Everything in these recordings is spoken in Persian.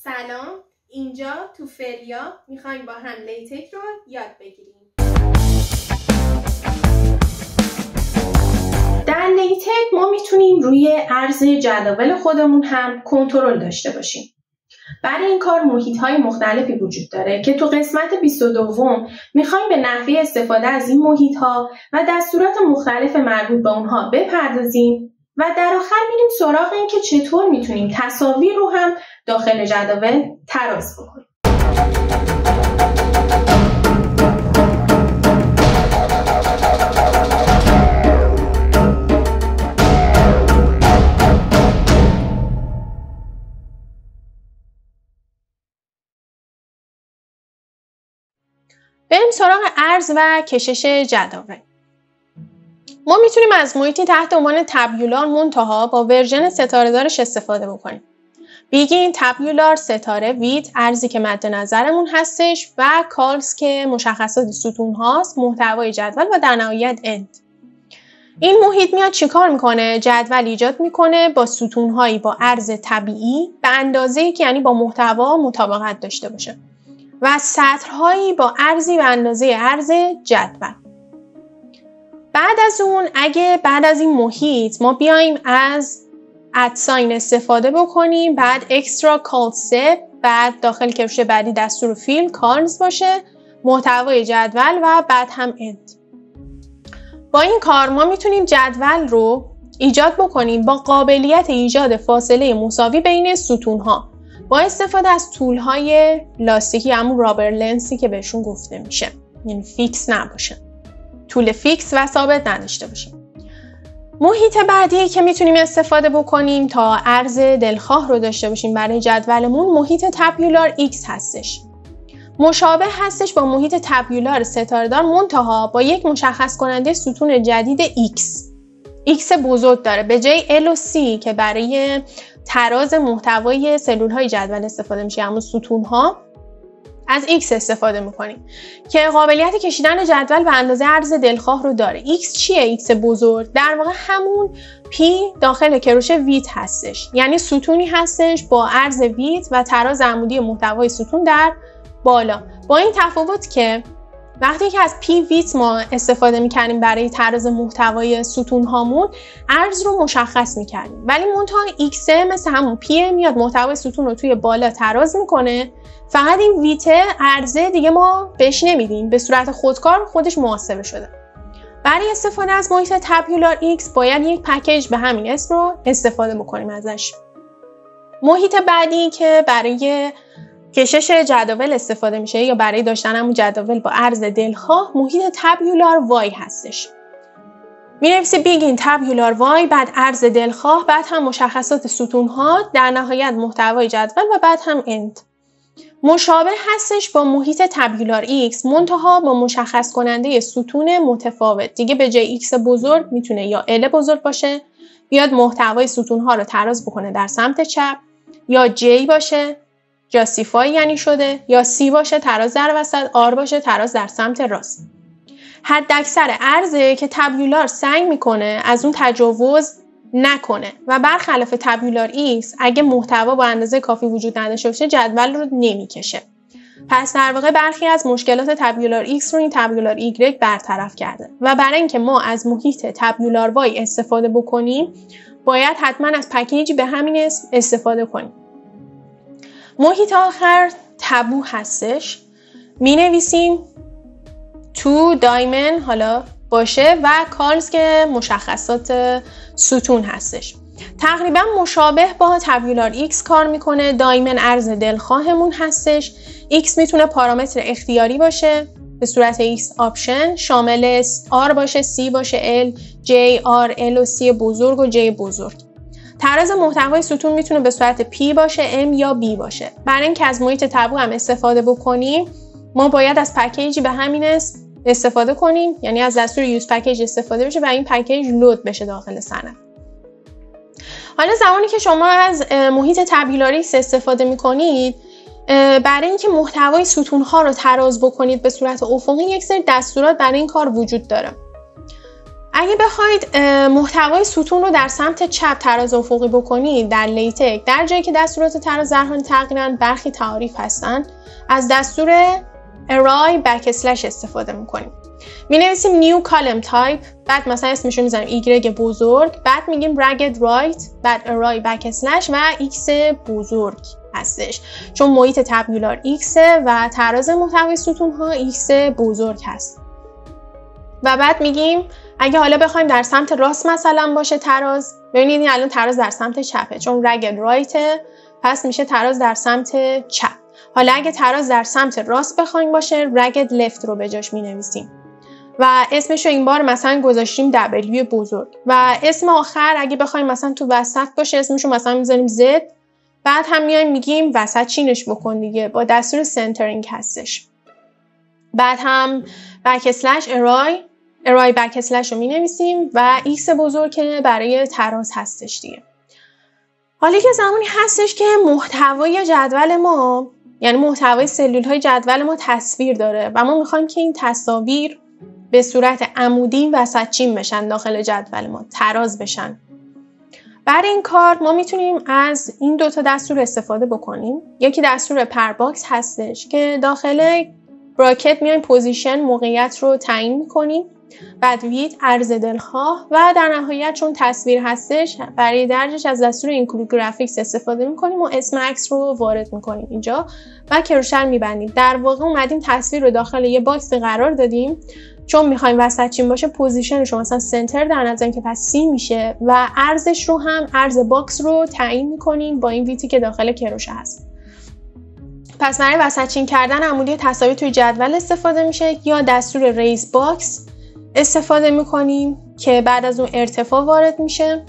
سلام، اینجا تو فریا میخوایم با هم لیتک رو یاد بگیریم. در لیتک ما میتونیم روی عرض جدول خودمون هم کنترل داشته باشیم. برای این کار محیط‌های مختلفی وجود داره که تو قسمت 22 میخوایم به نحوه استفاده از این محیط‌ها و دستورات مختلف مربوط به اونها بپردازیم و در آخر میریم سراغ این که چطور میتونیم تصاویر رو هم داخل جدول طراز بکنیم. بریم سراغ عرض و کشش جدول. ما میتونیم از محیطی تحت عنوان تبیولار منتها با ورژن ستاره‌دارش استفاده بکنیم. بیگین، تبیولار، ستاره، ویت، عرضی که مد نظرمون هستش و کالز که مشخصات ستون هاست، محتوای جدول و در نهایت اند. این محیط میاد چیکار میکنه؟ جدول ایجاد میکنه با ستون‌هایی با عرض طبیعی به اندازه‌ای که یعنی با محتوا مطابقت داشته باشه و سطرهایی با عرضی به اندازه عرض جدول. بعد از اون اگه بعد از این محیط ما بیایم از ادساین استفاده بکنیم، بعد اکسترا کال سپ، بعد داخل کشش بعدی دستور فیل کالز باشه، محتوای جدول و بعد هم اند. با این کار ما میتونیم جدول رو ایجاد بکنیم با قابلیت ایجاد فاصله مساوی بین ستون‌ها با استفاده از تول‌های لاستیکی، همون رابر لنسی که بهشون گفته میشه، یعنی فیکس نباشه، طول فیکس و ثابت نداشته باشه. محیط بعدی که میتونیم استفاده بکنیم تا عرض دلخواه رو داشته باشیم برای جدولمون محیط تبیولار X هستش. مشابه هستش با محیط تبیولار ستاره‌دار منتها با یک مشخص کننده ستون جدید X بزرگ داره. به جای L و C که برای تراز محتوای سلول‌های جدول استفاده میشه، همون ستون‌ها، از X استفاده میکنیم که قابلیت کشیدن جدول به اندازه عرض دلخواه رو داره. X چیه؟ X بزرگ در واقع همون P داخل کروش ویت هستش، یعنی ستونی هستش با عرض ویت و تراز عمودی محتوای ستون در بالا. با این تفاوت که وقتی که از پی ویت ما استفاده می‌کردیم برای تراز محتوای ستون هامون عرض رو مشخص می‌کردیم، ولی منتها ایکس مثل همون پی میاد محتوای ستون رو توی بالا تراز می‌کنه، فقط این ویت عرضه دیگه ما بهش نمیدیم، به صورت خودکار خودش محاسبه شده. برای استفاده از محیط تبیولار ایکس باید یک پکیج به همین اسم رو استفاده بکنیم ازش. محیط بعدی که برای کشش جدول استفاده میشه یا برای داشتن همون جدول با عرض دلخواه محیط تبیولار وای هستش. می‌نویسی بیگین تبیولار وای، بعد عرض دلخواه، بعد هم مشخصات ستون‌ها، در نهایت محتوای جدول و بعد هم اند. مشابه هستش با محیط تبیولار ایکس منتها با مشخص کننده ستون متفاوت. دیگه به جای ایکس بزرگ میتونه یا ال بزرگ باشه، بیاد محتوای ستون‌ها رو تراز بکنه در سمت چپ، یا جی باشه جاستیفای یعنی شده، یا سی باشه تراز در وسط، آر باشه تراز در سمت راست. حداکثر عرضه که تبیولار سعی میکنه از اون تجاوز نکنه و برخلاف تبیولار ایکس اگه محتوا با اندازه کافی وجود نداشته باشه جدول رو نمیکشه. پس در واقع برخی از مشکلات تبیولار ایکس رو این تبیولار ایگرگ برطرف کرده و برای اینکه ما از محیط تبیولار وای استفاده بکنیم باید حتما از پکیجی به همین اسم استفاده کنیم. محیط آخر تبو هستش، می نویسیم تو دایمن حالا باشه و کالز که مشخصات ستون هستش. تقریبا مشابه با تبیولار ایکس کار میکنه. دایمن عرض دلخواهمون هستش. ایکس میتونه پارامتر اختیاری باشه به صورت ایکس آپشن، شامل آر باشه، سی باشه، ال، جی، آر، ال و سی بزرگ و جی بزرگ. تراز محتوای ستون میتونه به صورت P باشه، M یا B باشه. برای اینکه از محیط تبو هم استفاده بکنیم ما باید از پکیجی به همین اسم استفاده کنیم، یعنی از دستور یوز پکیج استفاده بشه و این پکیج لود بشه داخل سند. حالا زمانی که شما از محیط تبیولار ایکس استفاده میکنید برای اینکه محتوای ستون‌ها رو تراز بکنید به صورت افقی یک سری دستورات برای این کار وجود داره. اگه بخواید محتوای ستون رو در سمت چپ تراز افقی بکنید در لیتک، در جایی که دستورات تراز در حال تغییرن برخی تعاریف هستن، از دستور array backslash استفاده میکنیم. می نویسیم new column type، بعد مثلا اسمش رو میذاریم y بزرگ، بعد میگیم ragged right، بعد array backslash و x بزرگ هستش، چون محیط تبیولار x و تراز محتوای ستون ها x بزرگ هست. و بعد میگیم اگه حالا بخوایم در سمت راست مثلا باشه تراز، ببینید الان تراز در سمت چپه چون ragged right، پس میشه تراز در سمت چپ. حالا اگه تراز در سمت راست بخوایم باشه ragged left رو به جاش مینویسیم و اسمش رو این بار مثلا گذاشتیم W بزرگ. و اسم آخر اگه بخوایم مثلا تو وسط باشه اسمش رو مثلا میذاریم Z، بعد هم میایم میگیم وسط چینش بکن دیگه، با دستور سنترینگ هستش. بعد هم backslash array backslash رو مینویسیم و x بزرگ که برای تراز هستش دیگه. حالا که زمانی هستش که محتوای جدول ما، یعنی محتوای سلول های جدول ما تصویر داره و ما میخوایم که این تصاویر به صورت عمودی وسط چین بشن، داخل جدول ما تراز بشن. برای این کار ما میتونیم از این دوتا دستور استفاده بکنیم. یکی دستور پر باکس هستش که داخل براکت میایم پوزیشن موقعیت رو تعیین میکنیم، بعد وید عرض دلخواه و در نهایت چون تصویر هستش برای درجش از دستور اینکلود گرافیکس استفاده میکنیم و اسم عکس رو وارد میکنیم اینجا و کروشر میبندیم. در واقع اومدیم تصویر رو داخل یه باکس قرار دادیم، چون میخوایم وسط چین باشه پوزیشنش رو مثلا سنتر در نظر که پس سی میشه و عرضش رو هم عرض باکس رو تعیین میکنیم با این ویتی که داخل کروشه هست. پس برای وسط چین کردن عمودی تصاویر توی جدول استفاده میشه، یا دستور ریز باکس استفاده میکنیم که بعد از اون ارتفاع وارد میشه.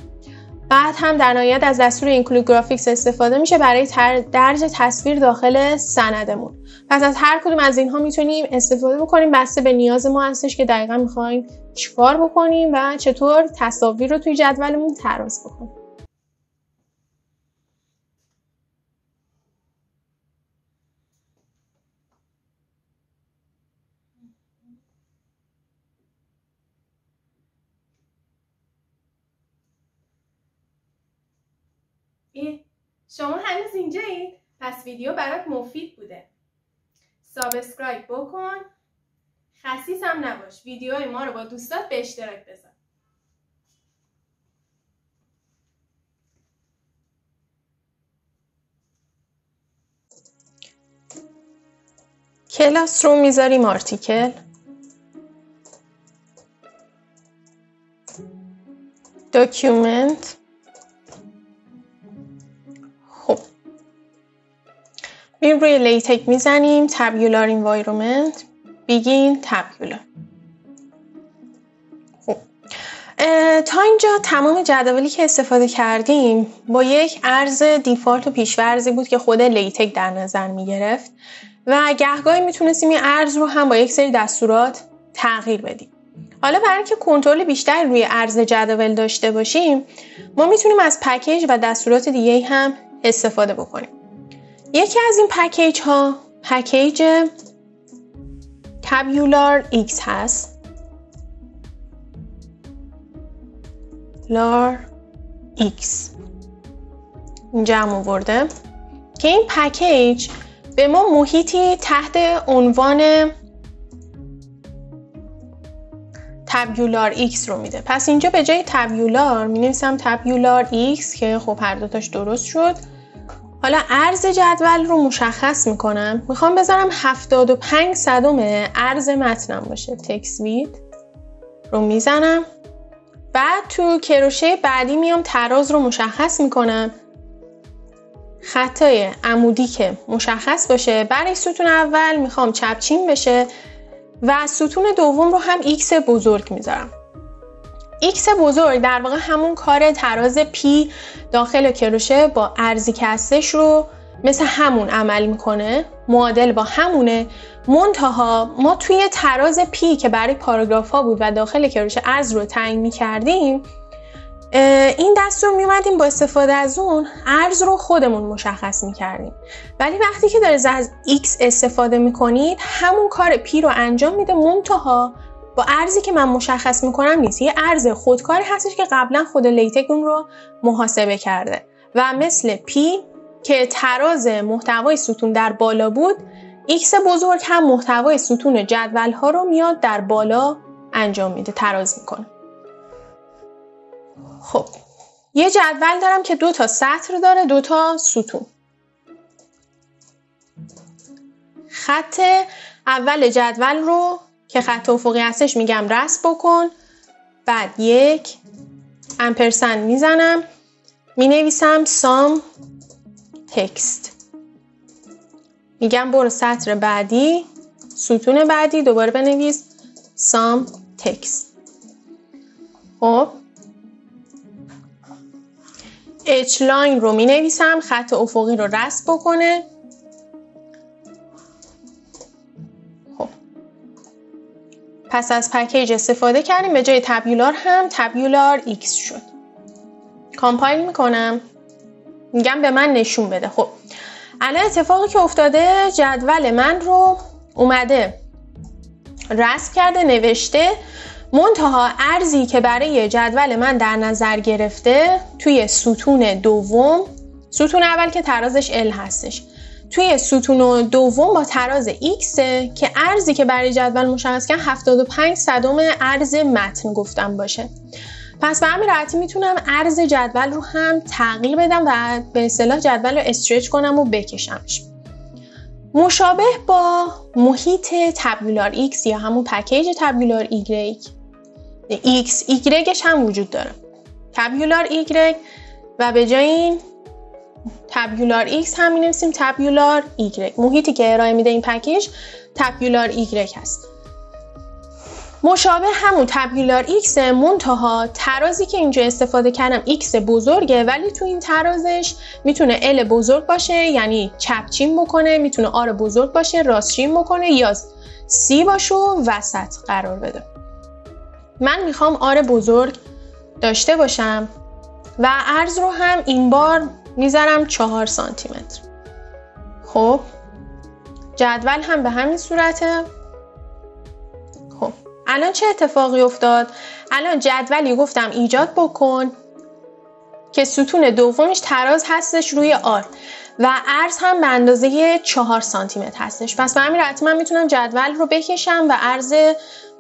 بعد هم در نهایت از دستور اینکلود گرافیکس استفاده میشه برای درج تصویر داخل سندمون. پس از هر کدوم از اینها میتونیم استفاده بکنیم، بسته به نیاز ما هستش که دقیقا میخوایم چیکار بکنیم و چطور تصاویر رو توی جدولمون تراز بکنیم. شما هنوز اینجایید؟ پس ویدیو برات مفید بوده. سابسکرایب بکن، خسیس هم نباش، ویدیوهای ما رو با دوستات به اشتراک بذار. کلاس رو میذاریم آرتیکل، داکیومنت. میریم روی لیتک میزنیم تبیولار انوایرمنت، بیگین تبیولار. تا اینجا تمام جدولی که استفاده کردیم با یک عرض دیفالت و پیش‌فرضی بود که خود لیتک در نظر میگرفت و گهگاهی میتونستیم این عرض رو هم با یک سری دستورات تغییر بدیم. حالا برای اینکه کنترل بیشتر روی عرض جدول داشته باشیم ما میتونیم از پکیج و دستورات دیگه هم استفاده بکنیم. یکی از این پکیج ها پکیج تبیولار X هست، لار X اینجا هم آورده که این پکیج به ما محیطی تحت عنوان تبیولار X رو میده. پس اینجا به جای تبیولار می نویسم تبیولار X که خب هر دوتاش درست شد. حالا عرض جدول رو مشخص میکنم، میخوام بذارم 75 صدم عرض متنم باشه. تکست وید رو میزنم، بعد تو کروشه بعدی میام تراز رو مشخص میکنم، خطای عمودی که مشخص باشه. برای ستون اول میخوام چپچین بشه و ستون دوم رو هم X بزرگ میذارم. X بزرگ در واقع همون کار تراز P داخل کروشه با ارزی که هستش رو مثل همون عمل میکنه، معادل با همونه. منتها ما توی تراز P که برای پاراگراف ها بود و داخل کروشه ارز رو تعیین میکردیم، این دستور میومدیم با استفاده از اون ارز رو خودمون مشخص میکردیم. ولی وقتی که دارید از X استفاده میکنید همون کار P رو انجام میده، منتها با ارزی که من مشخص میکنم نیست. یه ارز خودکاری هستش که قبلا خود لیتک اون رو محاسبه کرده و مثل P که تراز محتوای ستون در بالا بود، X بزرگ هم محتوای ستون جدول ها رو میاد در بالا انجام میده، تراز میکنه. خب یه جدول دارم که 2 تا سطر داره، 2 تا ستون. خط اول جدول رو که خط افقی هستش میگم رسم بکن، بعد 1 امپرسند میزنم، مینویسم سام تکست، میگم برو سطر بعدی، ستون بعدی دوباره بنویس سام تکست. خب H لاین رو مینویسم، خط افقی رو رسم بکنه. پس از پکیج استفاده کردیم، به جای تبیولار هم تبیولار X شد. کامپایل میکنم، میگم به من نشون بده. خب الان اتفاقی که افتاده، جدول من رو اومده رسم کرده، نوشته، منتها ارزی که برای جدول من در نظر گرفته توی ستون دوم، ستون اول که ترازش L هستش، توی ستون دوم با تراز X که ارزی که برای جدول مشخص کردم 75 صدم ارز متن گفتم باشه. پس به همین راحتی میتونم ارز جدول رو هم تغییر بدم و به اصطلاح جدول رو استرچ کنم و بکشمش. مشابه با محیط تبیولار X یا همون پکیج تبیولار X هم وجود داره. تبیولار Y و به جای این تبیولار X هم می‌نویسیم تبیولار Y. محیطی که ارائه میده این پکیج تبیولار Y هست. مشابه همون تبیولار X، منتها ترازی که اینجا استفاده کردم X بزرگه، ولی تو این ترازش میتونه L بزرگ باشه یعنی چپچین بکنه، میتونه R بزرگ باشه راستچین بکنه، یا C باشه و وسط قرار بده. من میخوام R بزرگ داشته باشم و عرض رو هم این بار میذارم 4 سانتی متر. خب جدول هم به همین صورته. خب الان چه اتفاقی افتاد؟ الان جدولی گفتم ایجاد بکن که ستون دومش تراز هستش روی R و عرض هم به اندازه 4 سانتی متر هستش. پس به همین راحتی من میتونم جدول رو بکشم و عرض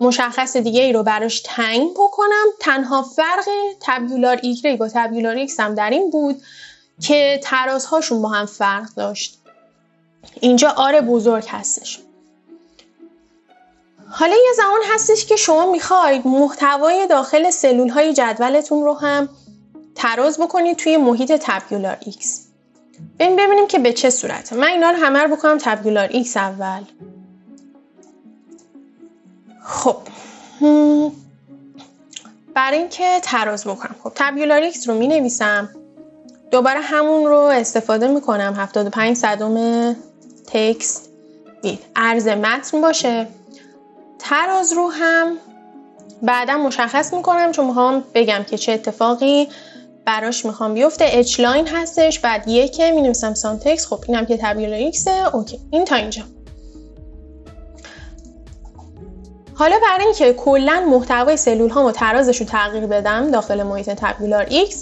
مشخص دیگه ای رو براش تعیین بکنم. تنها فرق تبیولار Y با تبیولار X هم در این بود که ترازهاشون با هم فرق داشت. اینجا R بزرگ هستش. حالا یه زمان هستش که شما میخواید محتوای داخل سلول های جدولتون رو هم تراز بکنید توی محیط تبیولار X. ببینیم که به چه صورته. من اینا رو همه رو بکنم تبیولار X اول. خب برای اینکه تراز بکنم، خب تبیولار X رو می نویسم، دوباره همون رو استفاده میکنم 75 صدم تکست وید عرض متن باشه. تراز رو هم بعدا مشخص میکنم چون میخوام بگم که چه اتفاقی براش میخوام بیفته. H لاین هستش، بعد یک می نویسم سام تکست. خب اینم که تبیولار X. اوکی، این تا اینجا. حالا برای اینکه کلا محتوای سلول هامو ترازش رو تغییر بدم داخل محیط تبیولار X،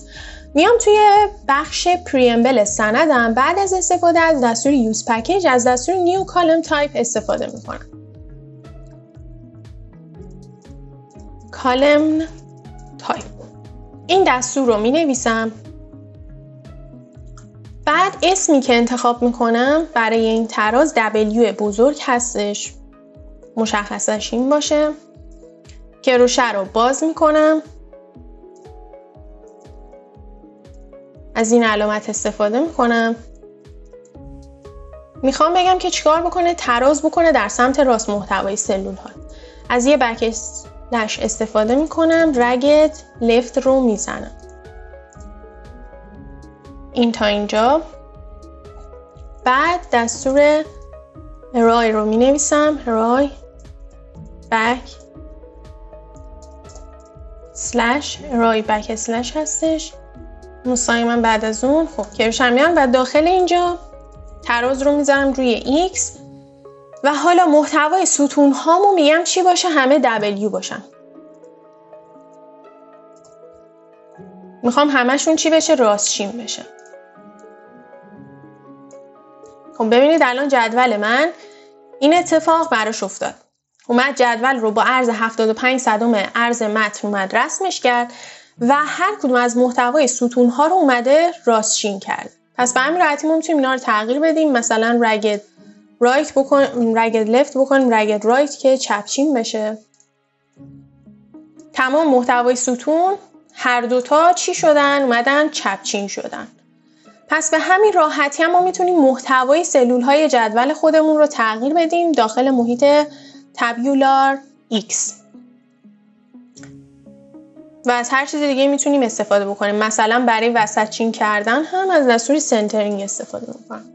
میام توی بخش پریامبل سندم، بعد از استفاده از دستور یوز پکیج از دستور نیو کالم تایپ استفاده میکنم. کالم تایپ، این دستور رو می نویسم. بعد اسمی که انتخاب میکنم برای این تراز W بزرگ هستش، مشخصش این باشه. کروشه رو باز میکنم، از این علامت استفاده میکنم. میخوام بگم که چیکار بکنه، تراز بکنه در سمت راست محتوای سلول ها. از یه بک‌اسلش استفاده میکنم، رگت لفت رو میزنم. این تا اینجا. بعد دستور array رو مینویسم، array back slash array back slash هستش. نسخه من بعد از اون خب کروشم میان و داخل اینجا تراز رو میذارم روی X و حالا محتوای ستون هامو میگم چی باشه؟ همه W باشن. میخوام همشون چی بشه؟ راستچین بشه. خب ببینید الان جدول من این اتفاق براش افتاد. اومد جدول رو با عرض 75 صدم عرض متن اومد رسمش کرد و هر کدوم از محتوای ستون ها رو اومده راستچین کرد. پس به همین راحتی ما میتونیم اینا رو تغییر بدیم. مثلا رگد رایت بکنیم، رگد لفت بکنیم، رگد رایت که چپچین بشه. تمام محتوای ستون هر دوتا چی شدن؟ اومدن چپچین شدن. پس به همین راحتی هم ما میتونیم محتوای سلول های جدول خودمون رو تغییر بدیم داخل محیط تابیولار X. و از هر چیز دیگه میتونیم استفاده بکنیم. مثلا برای وسط چین کردن هم از دستور سنترینگ استفاده میکنم.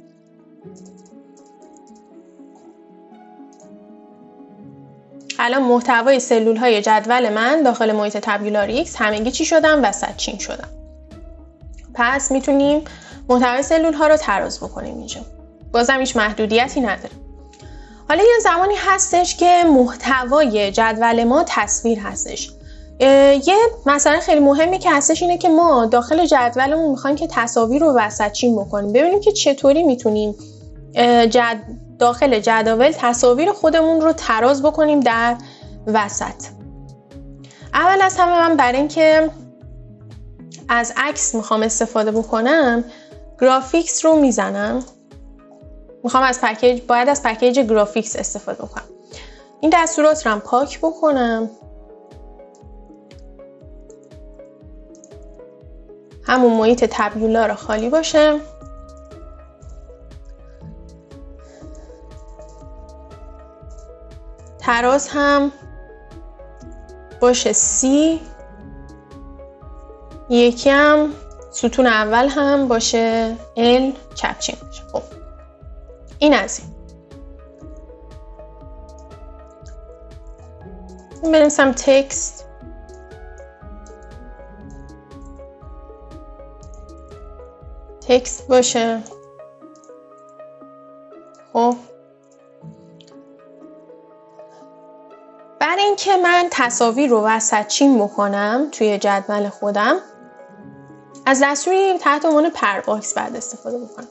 الان محتوای سلول های جدول من داخل محیط تابیولار X همگی چی شدن؟ وسط چین شدن. پس میتونیم محتوای سلول ها رو تراز بکنیم اینجا. بازم هیچ محدودیتی نداره. حالا یه زمانی هستش که محتوای جدول ما تصویر هستش. یه مسئله خیلی مهمی که هستش اینه که ما داخل جدولمون میخوایم که تصاویر رو وسطچین بکنیم. ببینیم که چطوری میتونیم داخل جدول تصاویر خودمون رو تراز بکنیم در وسط. اول از همه من برای اینکه از عکس میخوام استفاده بکنم گرافیکس رو میزنم. میخوام باید از پکیج گرافیکس استفاده بکنم. این دستورات رو هم پاک بکنم. همون محیط تابیولار خالی باشه. تراز هم باشه C. یکی هم ستون اول هم باشه L چپچین باشه. خب این از این بنویسم تکست. تکست باشه. خب برای اینکه من تصاویر رو وسطچین بکنم توی جدول خودم از دستوری تحت عنوان پرباکس بعد استفاده بکنم.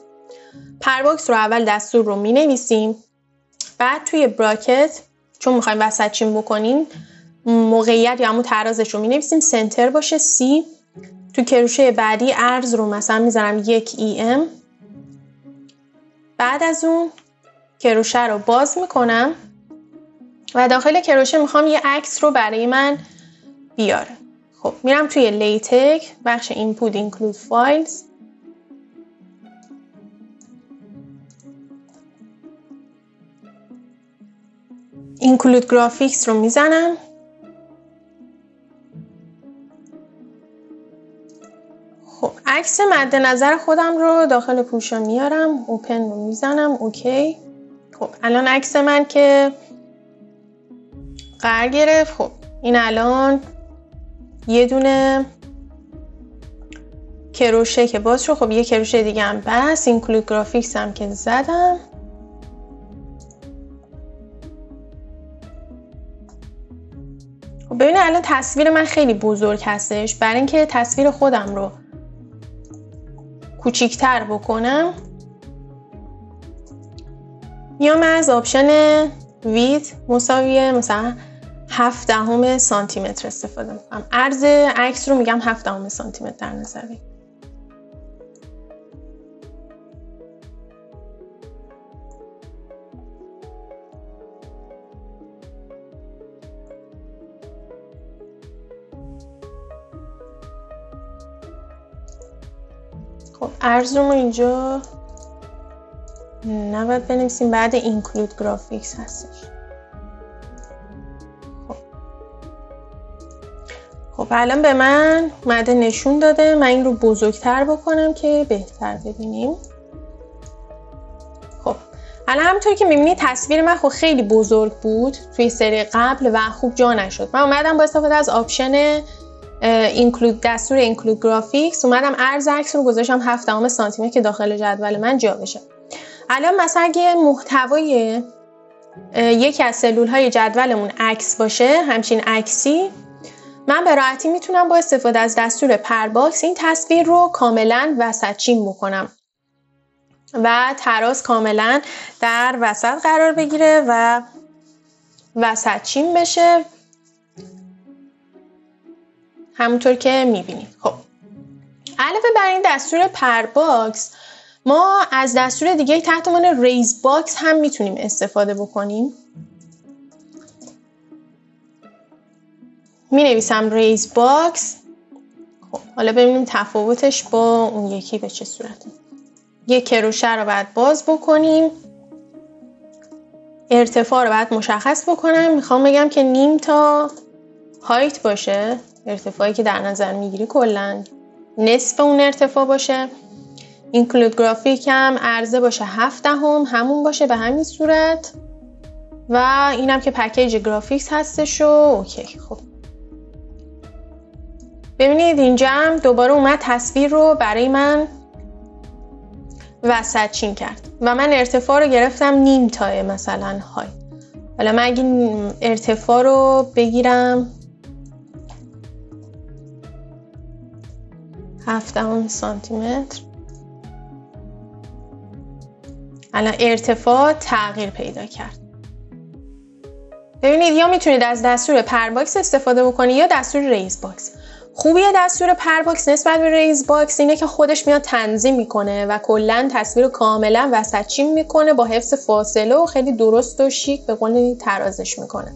پرباکس رو اول دستور رو می نویسیم، بعد توی براکت چون میخوایم وسطچین بکنیم موقعیت یا همون ترازش رو می نویسیم سنتر باشه C. تو کروشه بعدی عرض رو مثلا میذارم 1 EM. بعد از اون کروشه رو باز میکنم و داخل کروشه میخوام یه عکس رو برای من بیاره. خب میرم توی لیتک بخش input include files. include graphics رو میزنم. خب عکس مد نظر خودم رو داخل پوشا میارم. اوپن رو میزنم. اوکی. خب الان عکس من که قرار گرفت. خب این الان یه دونه کروشه که باز شد. خب یه کروشه دیگه هم بس. include graphics هم که زدم. خب ببینید الان تصویر من خیلی بزرگ هستش. برای اینکه تصویر خودم رو کوچیک‌تر بکنم میام از آپشن ویدت مساویه مثلا 0.7 سانتی متر استفاده میکنم. عرض عکس رو میگم 0.7 سانتی متر در نظر بگیرید. خب عرض رو ما اینجا نباید بنویسیم، بعد include graphics هستش. خب الان به من اومده نشون داده. من این رو بزرگتر بکنم که بهتر ببینیم. خب الان همونطور که میبینید تصویر من خب خیلی بزرگ بود توی سری قبل و خوب جا نشد. من اومدم با استفاده از آپشن دستور include graphics اومدم عرض عکس رو گذاشتم 0.7 سانتی متر که داخل جدول من جا بشه. الان مثلا اگه محتوای یکی از سلول های جدولمون عکس باشه، همچین عکسی، من به راحتی میتونم با استفاده از دستور پرباکس این تصویر رو کاملا وسطچین بکنم و تراز کاملا در وسط قرار بگیره و وسطچین بشه همونطور که میبینید. خب علاوه بر این دستور پرباکس ما از دستور دیگه تحت عنوان ریز باکس هم میتونیم استفاده بکنیم. می نویسم ریز باکس. خب حالا ببینیم تفاوتش با اون یکی به چه صورته. یک کروشه رو باید باز بکنیم، ارتفاع رو باید مشخص بکنم. میخوام بگم که نیم تا هایت باشه، ارتفاعی که در نظر میگیری کلن نصف اون ارتفاع باشه. اینکلود گرافیک هم عرضه باشه 7 دهم، همون باشه به همین صورت و اینم که پکیج گرافیکس هستش و اوکی. خب ببینید اینجا هم دوباره اومد تصویر رو برای من وسطچین کرد و من ارتفاع رو گرفتم نیم تای مثلا های. حالا من اگه ارتفاع رو بگیرم 7 سانتی متر، الان ارتفاع تغییر پیدا کرد. ببینید یا میتونید از دستور پرباکس استفاده بکنید یا دستور ریز باکس. خوبی دستور پرباکس نسبت به ریز باکس اینه که خودش میاد تنظیم میکنه و کلا تصویر رو کاملا وسطچین میکنه با حفظ فاصله و خیلی درست و شیک به قول ترازش میکنه.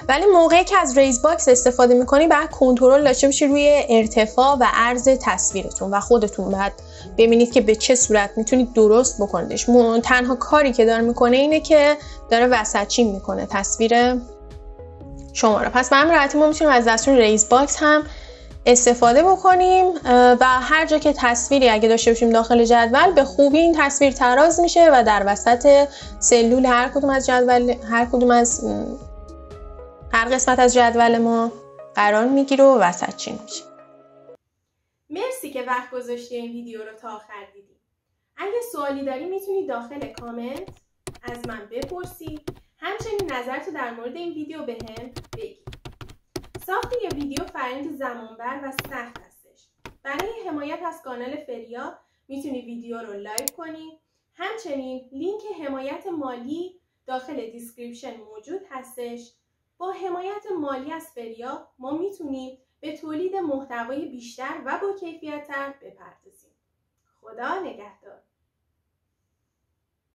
ولی موقعی که از ریز باکس استفاده میکنی باید کنترل داشته باشید روی ارتفاع و عرض تصویرتون و خودتون باید ببینید که به چه صورت میتونید درست بکنیدش. تنها کاری که داره میکنه اینه که داره وسطچین میکنه تصویر شما رو. پس به همین راحتی ما میتونیم از دستور ریز باکس هم استفاده بکنیم و هر جا که تصویری اگه داشته باشیم داخل جدول به خوبی این تصویر تراز میشه و در وسط سلول هر قسمت از جدول ما قرار میگیره و وسطچین میشه. مرسی که وقت گذاشتی این ویدیو رو تا آخر دیدی. اگه سوالی داری میتونی داخل کامنت از من بپرسی. همچنین نظرتو در مورد این ویدیو بهم بگی. ساخت یه ویدیو فرآیند زمانبر و سخت هستش. برای حمایت از کانال فریا میتونی ویدیو رو لایک کنی. همچنین لینک حمایت مالی داخل دیسکریپشن موجود هستش. با حمایت مالی از فریا ما میتونیم به تولید محتوای بیشتر و با کیفیت‌تر بپردازیم. خدا نگهدار.